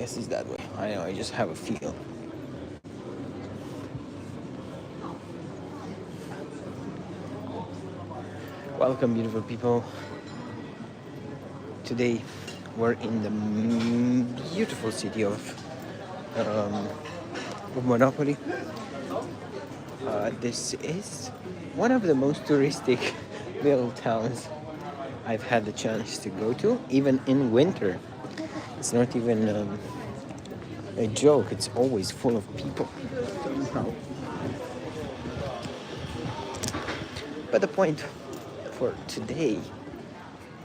Guess it's that way. I know, I just have a feel. Welcome, beautiful people. Today we're in the beautiful city um, of Monopoli. This is one of the most touristic little towns I've had the chance to go to, even in winter. It's not even a joke, it's always full of people. But the point for today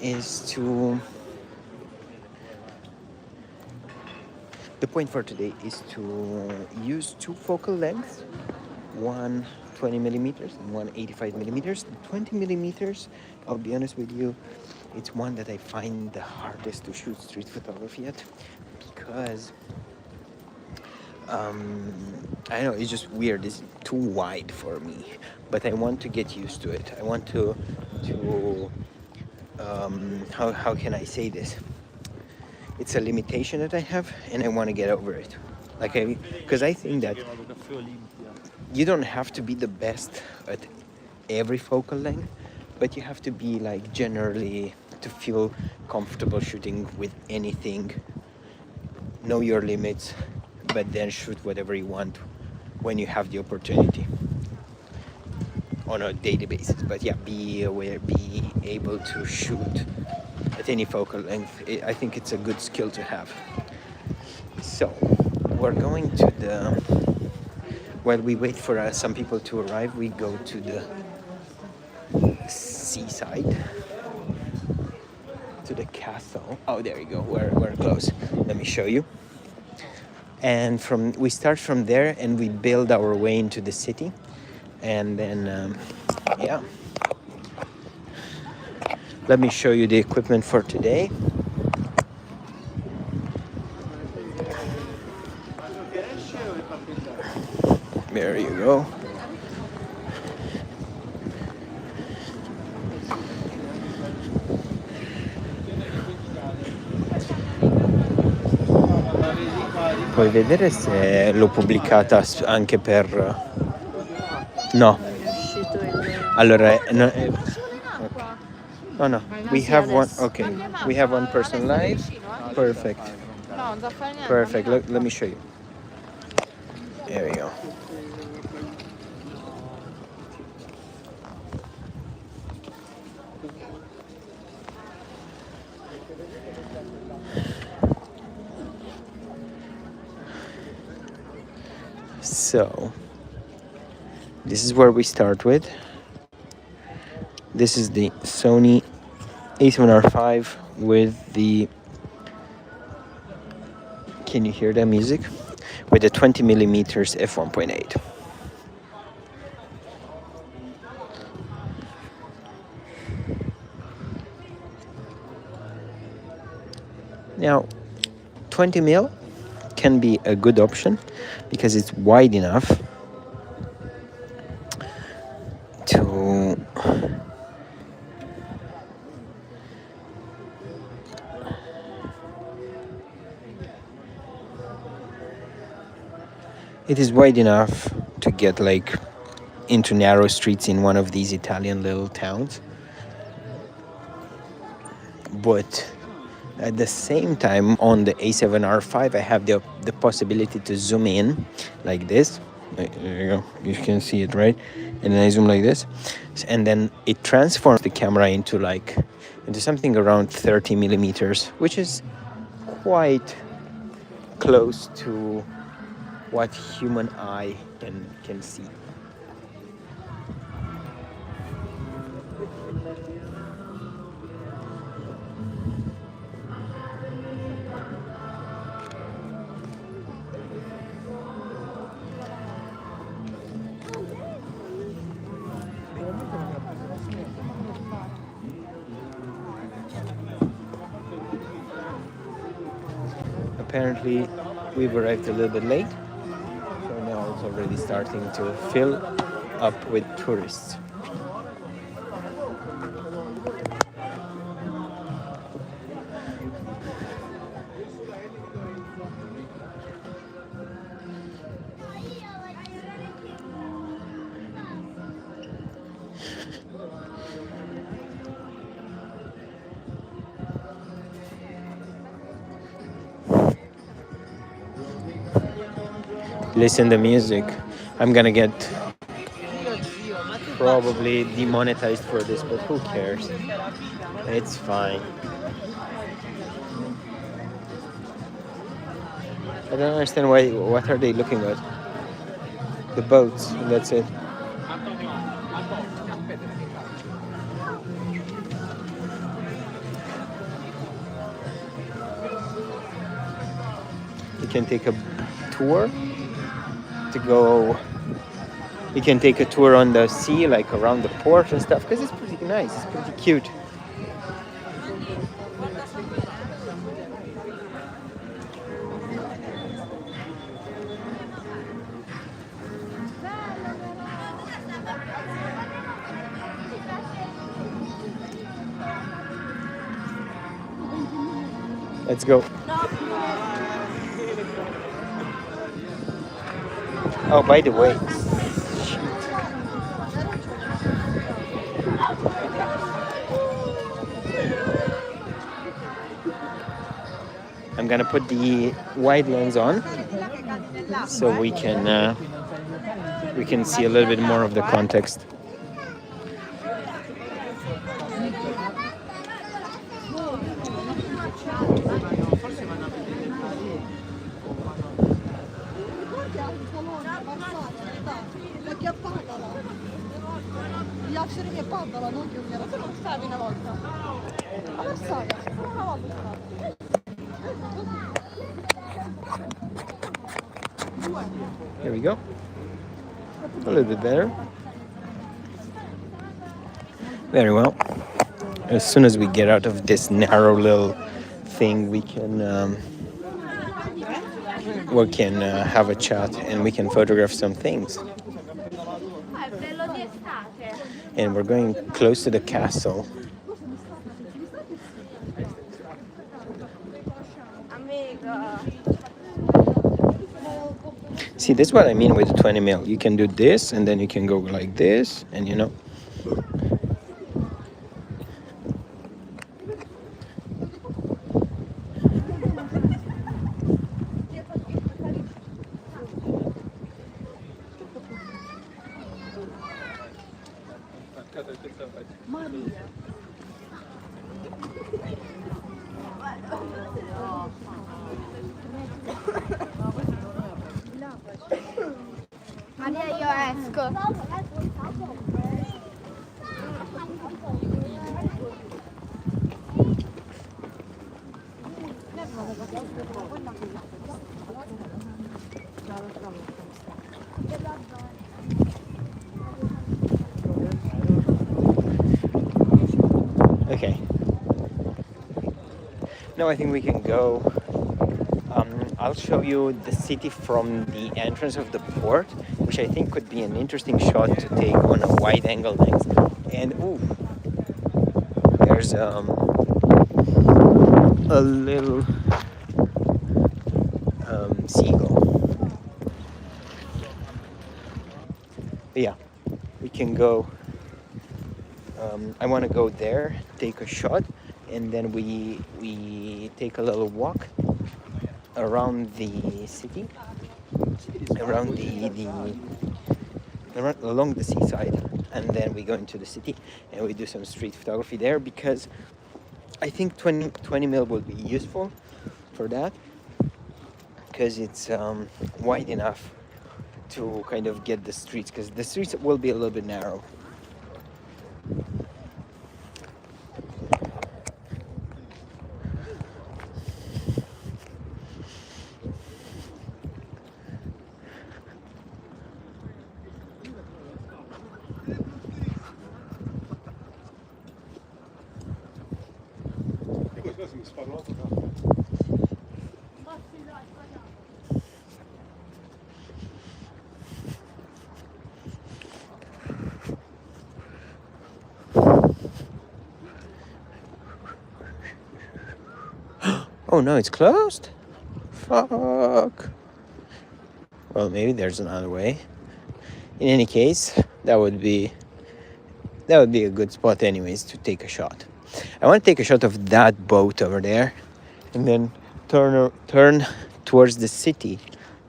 is to use two focal lengths, one 20 millimeters and one 85 millimeters. The 20 millimeters, I'll be honest with you, it's one that I find the hardest to shoot street photography at, because I know it's just weird. It's too wide for me, but I want to get used to it. I want to how can I say this? It's a limitation that I have, and I want to get over it. Because I think that you don't have to be the best at every focal length, but you have to be like generally to feel comfortable shooting with anything. Know your limits, but then shoot whatever you want when you have the opportunity on a daily basis. But yeah, be aware, be able to shoot at any focal length. I think it's a good skill to have. So we're going to while we wait for some people to arrive, we go to the seaside, to the castle. Oh, there you go. We're close. Let me show you. And we start from there and we build our way into the city, and then yeah, let me show you the equipment for today. There you go. Puoi vedere se l'ho pubblicata anche per... No. Allora, no, okay. No. We have one. Okay. We have one person live. Perfect. Perfect. Let me show you. There we go. So, this is where we start with. This is the Sony A7R5 with the... Can you hear the music? With the 20 millimeters f1.8. Now, 20 mil can be a good option because it's wide enough to get like into narrow streets in one of these Italian little towns, but at the same time, on the A7R5, I have the possibility to zoom in like this. There you go. You can see it, right? And then I zoom like this, and then it transforms the camera into something around 30 millimeters, which is quite close to what human eye can see. Apparently, we've arrived a little bit late, so now it's already starting to fill up with tourists. listen to music. I'm gonna get probably demonetized for this, but who cares? It's fine. I don't understand why. What are they looking at? The boats. And that's it. You can take a tour to go. You can take a tour on the sea, like around the port and stuff, because it's pretty nice. It's pretty cute. Let's go. Oh, by the way, I'm gonna put the wide lens on so we can see a little bit more of the context. Here we go. A little bit better. Very well. As soon as we get out of this narrow little thing, we can have a chat and we can photograph some things. And we're going close to the castle. See, this is what I mean with 20 mil. You can do this, and then you can go like this, and you know. Okay. Now I think we can go. I'll show you the city from the entrance of the port, which I think could be an interesting shot to take on a wide angle lens. And ooh, there's a little seagull. But yeah, we can go. I want to go there, take a shot, and then we take a little walk around the city, around along the seaside, and then we go into the city and we do some street photography there, because I think 20 mil will be useful for that, because it's wide enough to kind of get the streets, because the streets will be a little bit narrow. Oh no, it's closed? Fuck. Well, maybe there's another way. In any case, that would be a good spot anyways to take a shot. I want to take a shot of that boat over there and then turn towards the city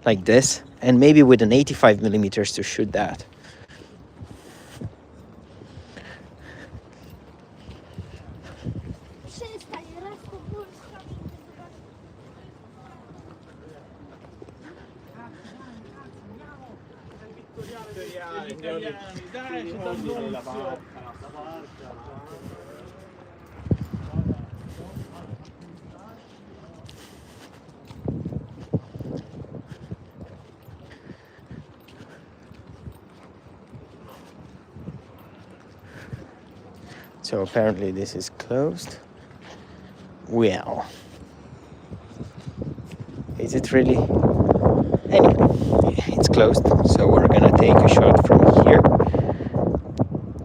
like this, and maybe with an 85 millimeters to shoot that. So apparently this is closed. Well, is it really? Anyway, it's closed, so we're gonna take a shot from here.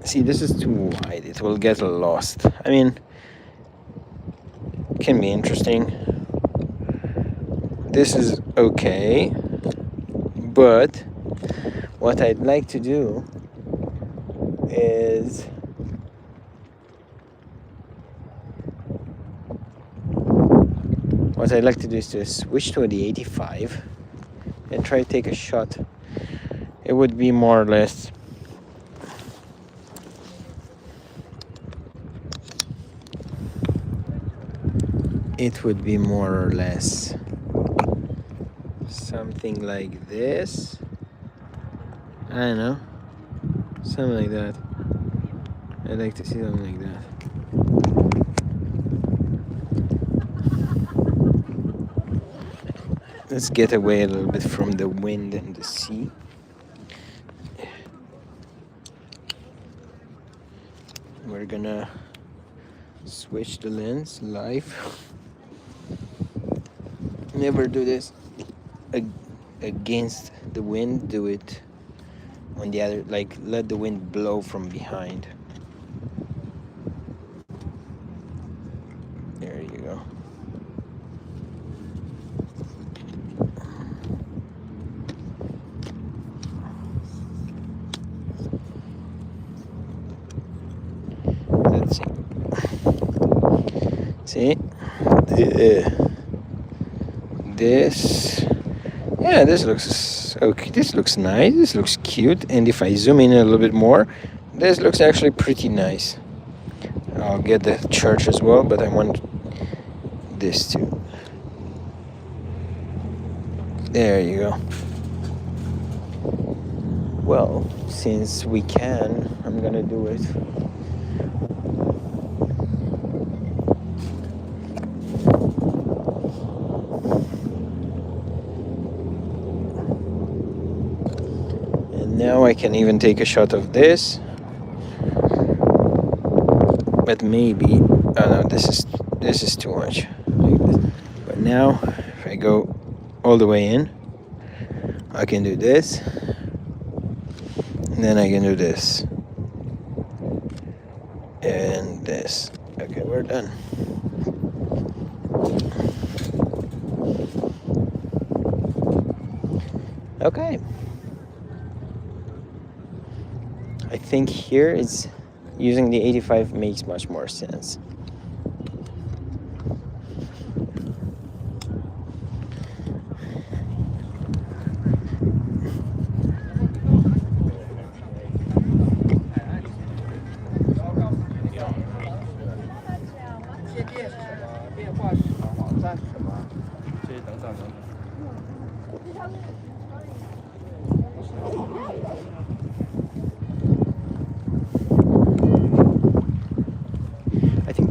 See, this is too wide, it will get lost. I mean, it can be interesting. This is okay, but what I'd like to do is to switch to the 85 and try to take a shot. It would be more or less something like this. I don't know, something like that. I'd like to see something like that. Let's get away a little bit from the wind and the sea. We're gonna switch the lens live. Never do this against the wind. Do it on the other, like let the wind blow from behind. There you go. Let's see. This looks okay. This looks nice. This looks cute. And if I zoom in a little bit more, this looks actually pretty nice. I'll get the church as well, but I want this too. There you go. Well, since we can, I'm gonna do it. Now I can even take a shot of this, but maybe, oh no, this is too much. But now, if I go all the way in, I can do this, and then I can do this, and this. Okay, we're done. Okay. I think here is using the 85 makes much more sense.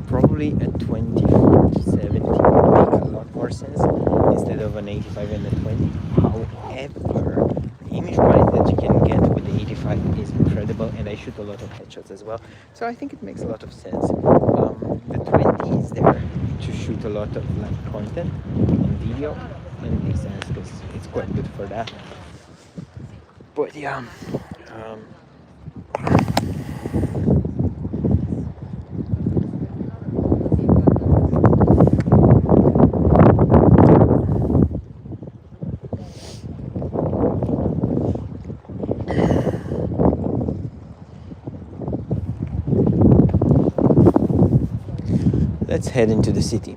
Probably a 20-40-70 would make a lot more sense instead of an 85 and a 20. However, the image quality that you can get with the 85 is incredible, and I shoot a lot of headshots as well, so I think it makes a lot of sense. The 20 is there to shoot a lot of like content and video, and it makes sense because it's quite good for that. But yeah, let's head into the city.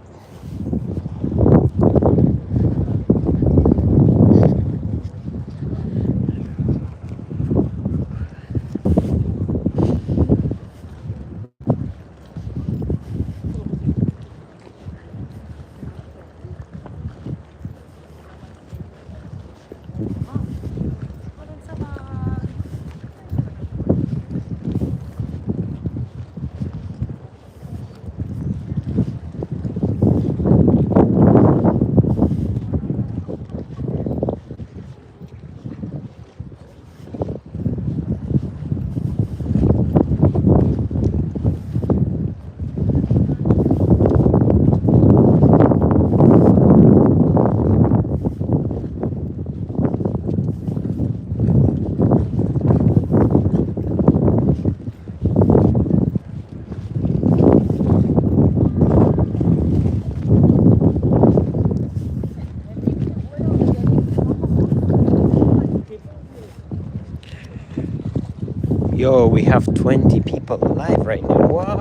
Yo, we have 20 people live right now. What?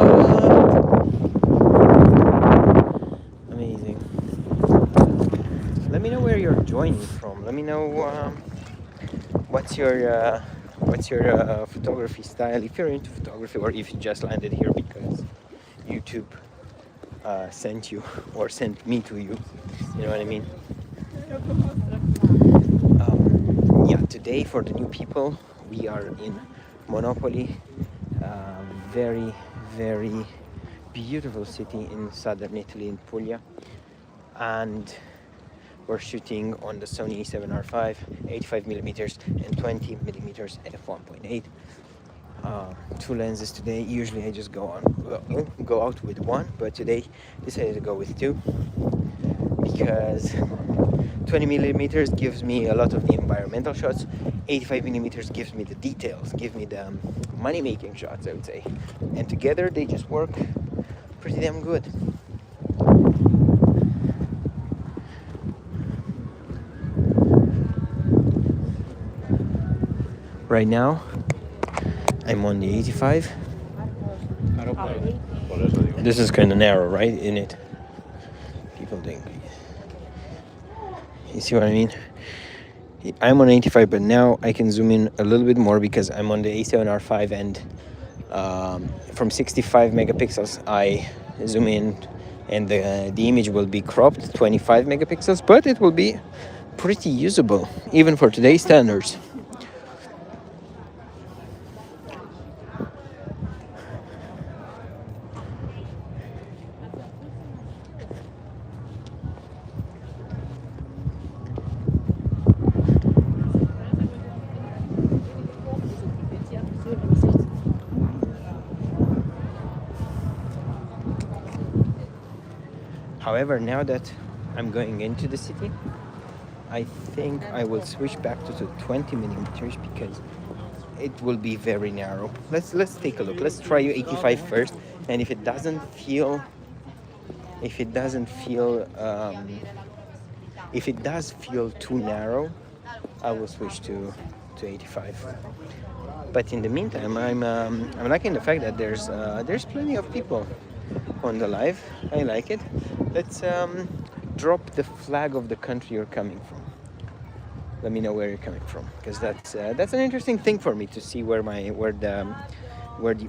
Amazing. Let me know where you're joining from. Let me know what's your photography style, if you're into photography or if you just landed here because YouTube sent you or sent me to you. You know what I mean? Yeah, today for the new people, we are in Monopoli, very, very beautiful city in southern Italy, in Puglia, and we're shooting on the Sony A7R5, 85 millimeters and 20 millimeters f1.8. Two lenses today. Usually I just go out with one, but today decided to go with two because 20 millimeters gives me a lot of the environmental shots. 85 millimeters gives me the details, give me the money-making shots, I would say. And together they just work pretty damn good. Right now, I'm on the 85. This is kind of narrow, right? In it, people think. You see what I mean? I'm on 85, but now I can zoom in a little bit more because I'm on the A7R5, and from 65 megapixels I zoom in, and the image will be cropped 25 megapixels, but it will be pretty usable even for today's standards. However, now that I'm going into the city, I think I will switch back to the 20 millimeters because it will be very narrow. Let's take a look. Let's try 85 first, and if it doesn't feel if it does feel too narrow, I will switch to 85. But in the meantime, I'm liking the fact that there's plenty of people on the live. I like it. Let's drop the flag of the country you're coming from. Let me know where you're coming from, because that's an interesting thing for me to see where the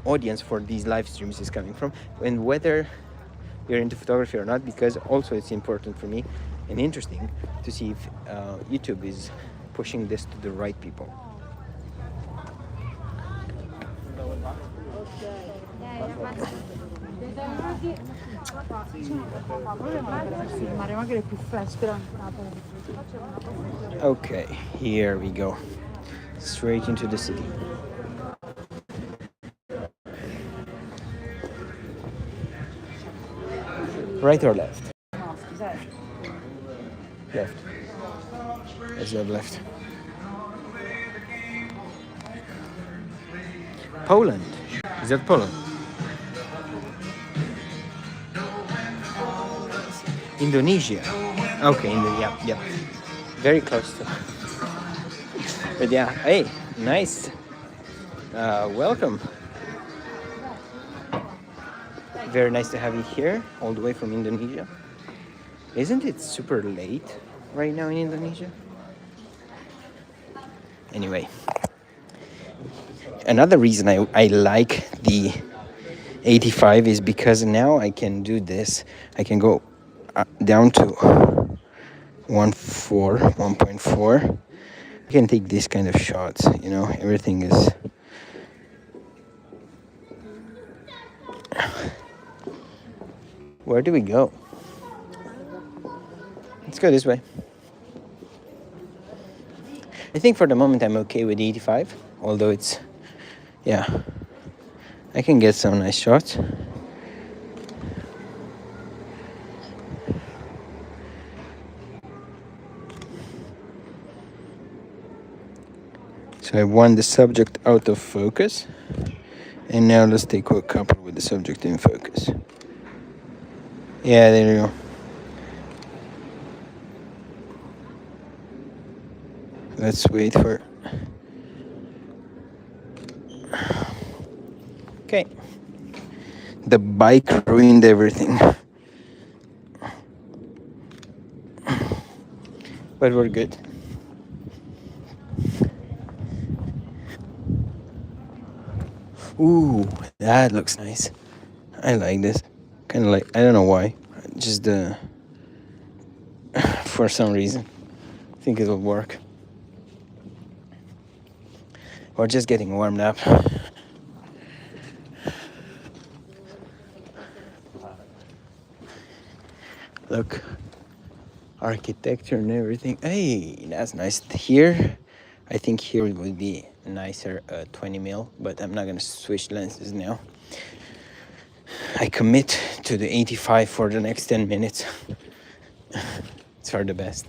audience for these live streams is coming from, and whether you're into photography or not, because also it's important for me and interesting to see if YouTube is pushing this to the right people. Okay, here we go. Straight into the city. Right or left? Left. Let's have left. Poland. Is that Poland? Indonesia. Okay, yeah. Very close to. But yeah, hey, nice. Welcome. Very nice to have you here, all the way from Indonesia. Isn't it super late right now in Indonesia? Anyway, another reason I like the 85 is because now I can do this. I can go down to 1.4. I can take this kind of shots, you know, everything is... Where do we go? Let's go this way. I think for the moment I'm okay with 85, although it's, yeah, I can get some nice shots. So I want the subject out of focus, and now let's take a couple with the subject in focus. Yeah, there you go. Let's wait for... The bike ruined everything. But we're good. Ooh, that looks nice. I like this. Kind of like, I don't know why. Just for some reason. I think it'll work. We're just getting warmed up. Look, architecture and everything. Hey, that's nice. Here, I think here it would be nicer 20 mil, but I'm not gonna switch lenses now. I commit to the 85 for the next 10 minutes. It's for the best.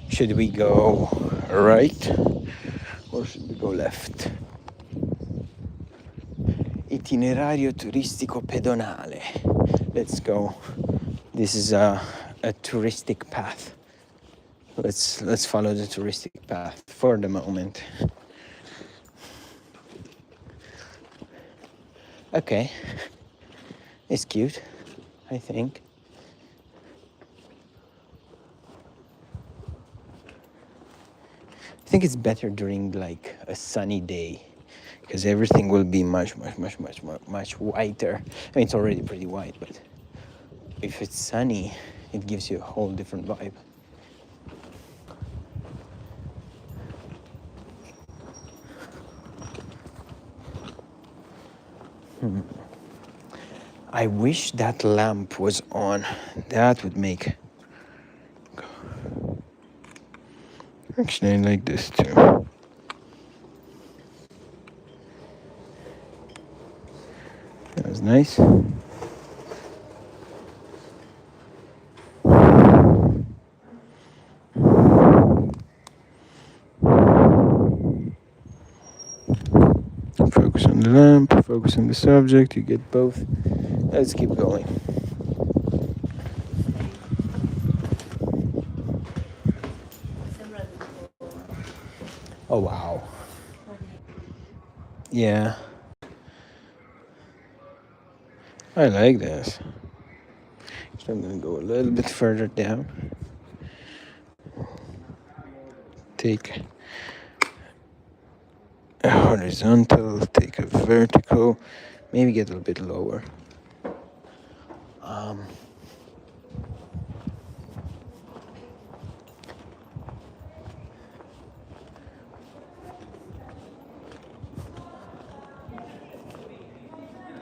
Should we go right or should we go left? Itinerario turistico pedonale. Let's go. This is a touristic path. Let's follow the touristic path for the moment. Okay. It's cute, I think. I think it's better during like a sunny day because everything will be much whiter. I mean, it's already pretty white, but if it's sunny, it gives you a whole different vibe. I wish that lamp was on. That would make... Actually, I like this too. That was nice. Focus on the lamp, focus on the subject, you get both. Let's keep going. Oh wow. Yeah. I like this. So I'm gonna go a little bit further down. Take a horizontal, take a vertical, maybe get a little bit lower.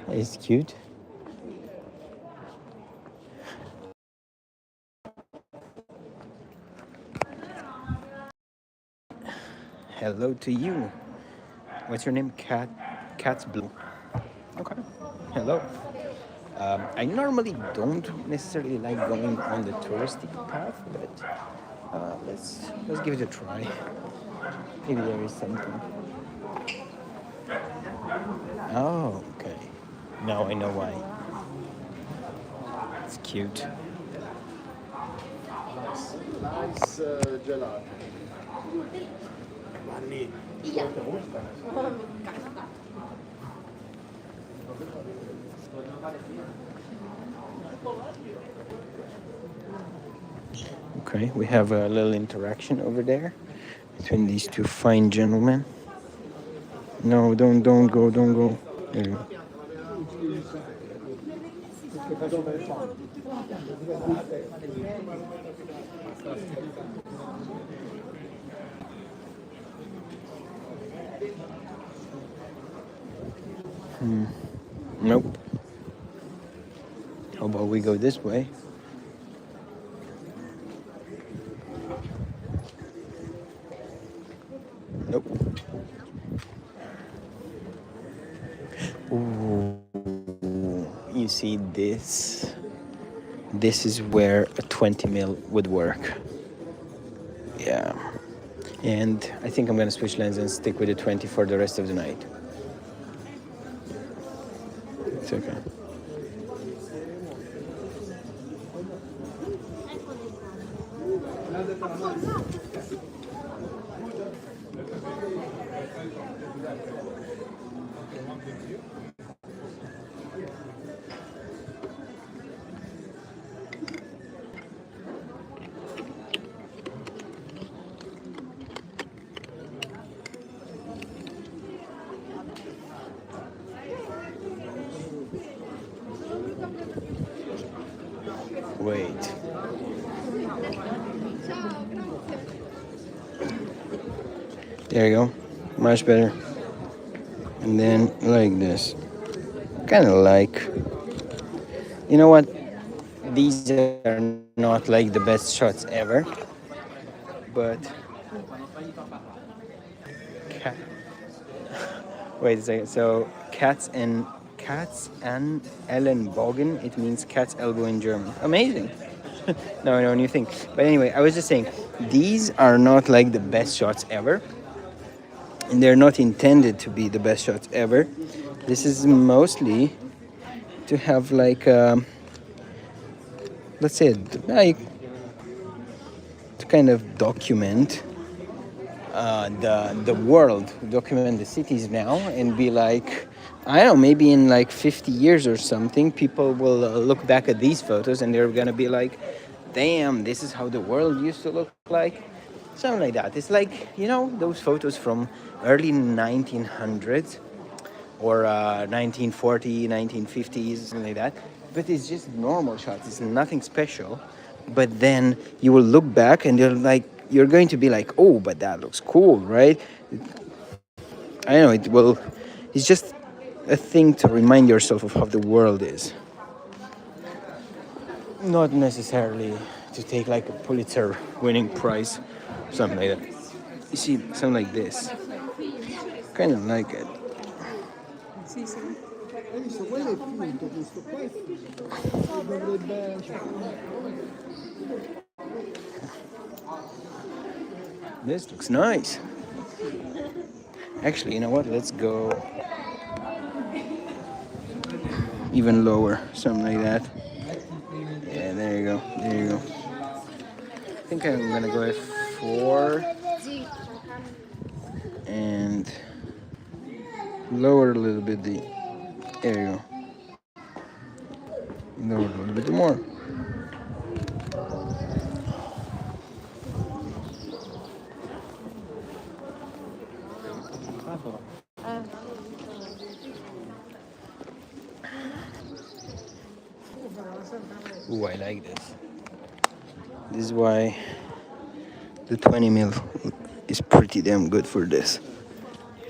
It's cute. Hello to you. What's your name? Cat's Blue. Okay. Hello. I normally don't necessarily like going on the touristic path, but let's give it a try. Maybe there is something. Oh, okay. Now I know why. It's cute. Nice gelato. Okay, we have a little interaction over there between these two fine gentlemen. No, don't go. Yeah. Nope. How about we go this way? Nope. Ooh, you see this? This is where a 20 mil would work. Yeah. And I think I'm gonna switch lens and stick with the 20 for the rest of the night. It's okay. Wait. There you go. Much better. And then like this. Kind of like. You know what? These are not like the best shots ever. But. Ca- Wait a second. So cats and Ellenbogen. It means cat's elbow in German. Amazing. No, new thing. But anyway, I was just saying, these are not like the best shots ever, and they're not intended to be the best shots ever. This is mostly to have like, let's say, like to kind of document the world, document the cities now, and be like, I don't know, maybe in like 50 years or something, people will look back at these photos and they're gonna be like, damn, this is how the world used to look like. Something like that. It's like, those photos from early 1900s or 1940, 1950s, something like that. But it's just normal shots. It's nothing special. But then you will look back and you're going to be like, oh, but that looks cool, right? I don't know. It's just a thing to remind yourself of how the world is. Not necessarily to take like a Pulitzer winning prize, something like that. You see, something like this. Kind of like it. Hai visto? Quello è finto, questo qua è finto. Dovrebbe... This looks nice. Actually, you know what? Let's go even lower, something like that. Yeah, there you go. There you go. I think I'm gonna go F4 and lower a little bit the. There you go. Lower a little bit more. Ooh, I like this. This is why the 20 mil is pretty damn good for this.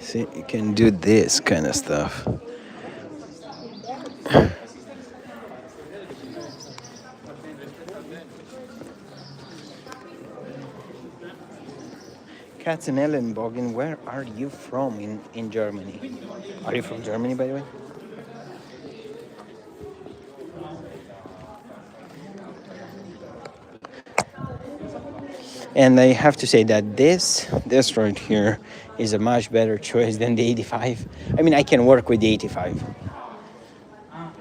See, you can do this kind of stuff. Katzenellenbogen, where are you from in Germany? Are you from Germany, by the way? And I have to say that this right here is a much better choice than the 85. I mean, I can work with the 85.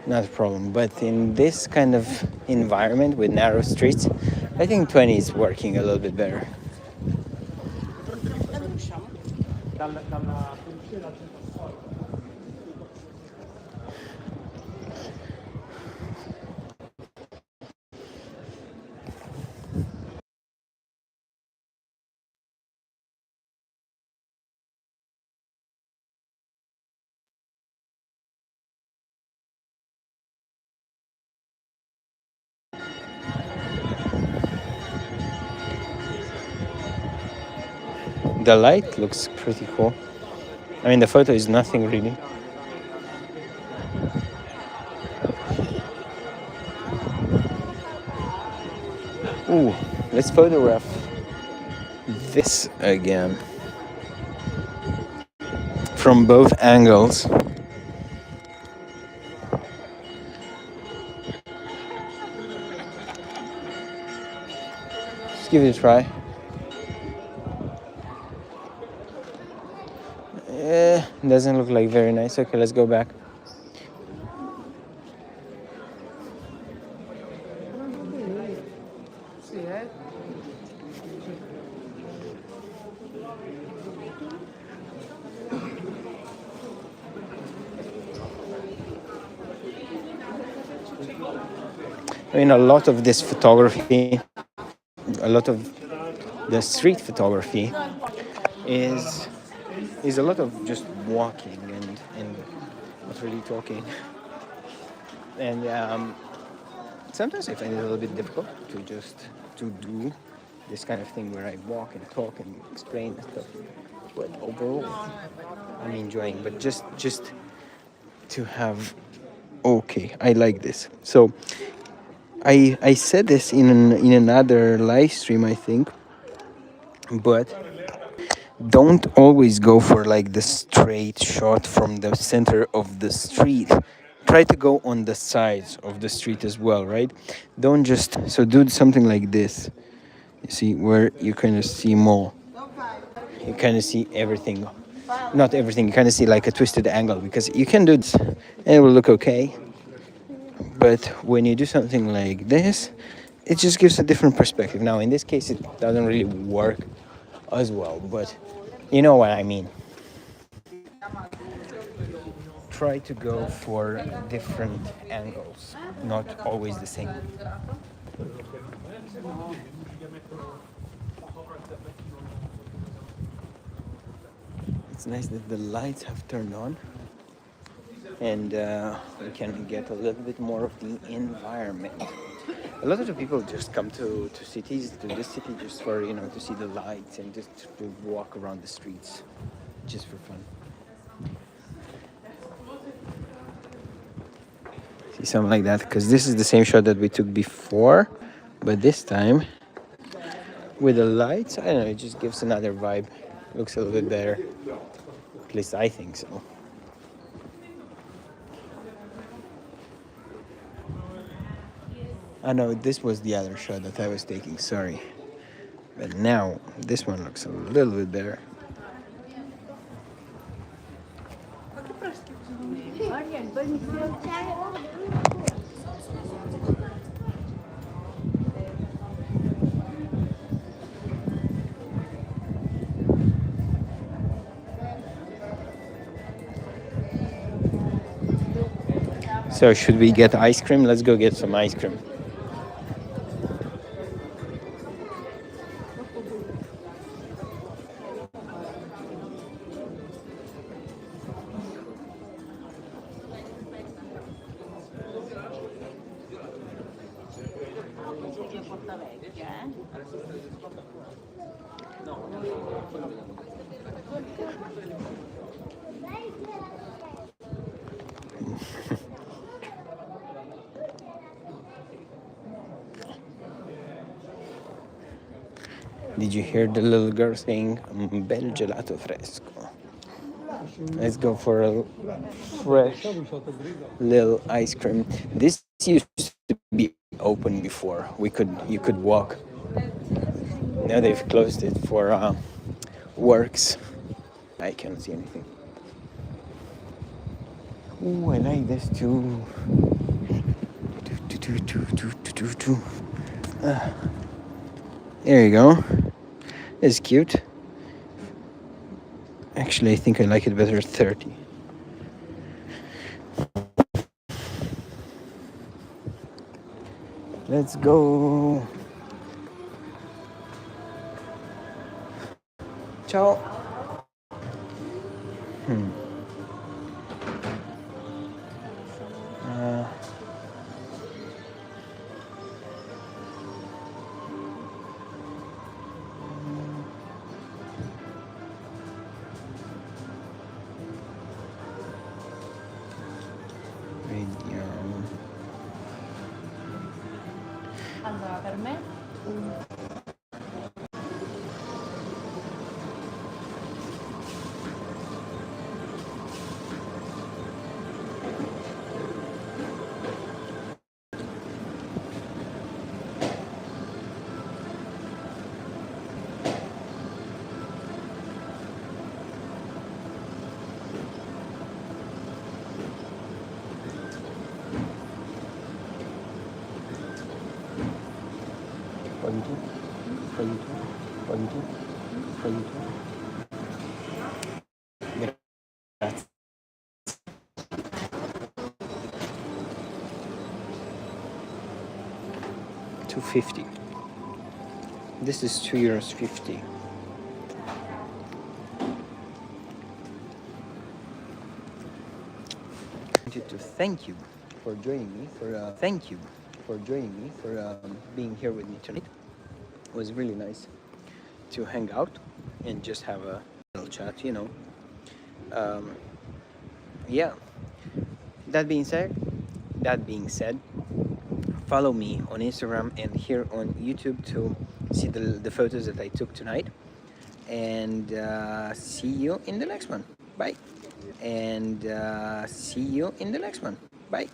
Not a problem. But in this kind of environment with narrow streets, I think 20 is working a little bit better. The light looks pretty cool. I mean, the photo is nothing really. Ooh, let's photograph this again from both angles. Let's give it a try. Doesn't look like very nice. Okay, let's go back. I mean, a lot of this photography, a lot of the street photography is a lot of just walking and not really talking. And sometimes I find it a little bit difficult to do this kind of thing where I walk and talk and explain and stuff. But overall, I'm enjoying. But just to have, okay, I like this. So I said this in another live stream, I think, but don't always go for like the straight shot from the center of the street. Try to go on the sides of the street as well, right? Don't just, so do something like this. You see where you kind of see more. You kind of see everything. Not everything, you kind of see like a twisted angle, because you can do this and it will look okay. But when you do something like this, it just gives a different perspective. Now, in this case, it doesn't really work as well, but you know what I mean. Try to go for different angles, not always the same. It's nice that the lights have turned on, and we can get a little bit more of the environment. A lot of the people just come to cities, to this city, just for, to see the lights and just to walk around the streets, just for fun. See, something like that, because this is the same shot that we took before, but this time with the lights, I don't know, it just gives another vibe. Looks a little bit better. At least I think so. I know this was the other shot that I was taking, sorry. But now this one looks a little bit better. So should we get ice cream? Let's go get some ice cream. Did you hear the little girl saying, bel gelato fresco? Let's go for a fresh little ice cream. This used to be open before. You could walk. Now they've closed it for works. I can't see anything. Ooh, I like this too. There you go. It's cute. Actually, I think I like it better at 30. Let's go. Ciao. Vediamo. Allora, per me Grazie. 250. This is €2.50. I wanted to thank you for joining me for thank you for joining me, for being here with me tonight. It was really nice to hang out and just have a little chat, you know. Um, yeah. That being said, follow me on Instagram and here on YouTube to see the photos that I took tonight. And see you in the next one. Bye. And see you in the next one. Bye.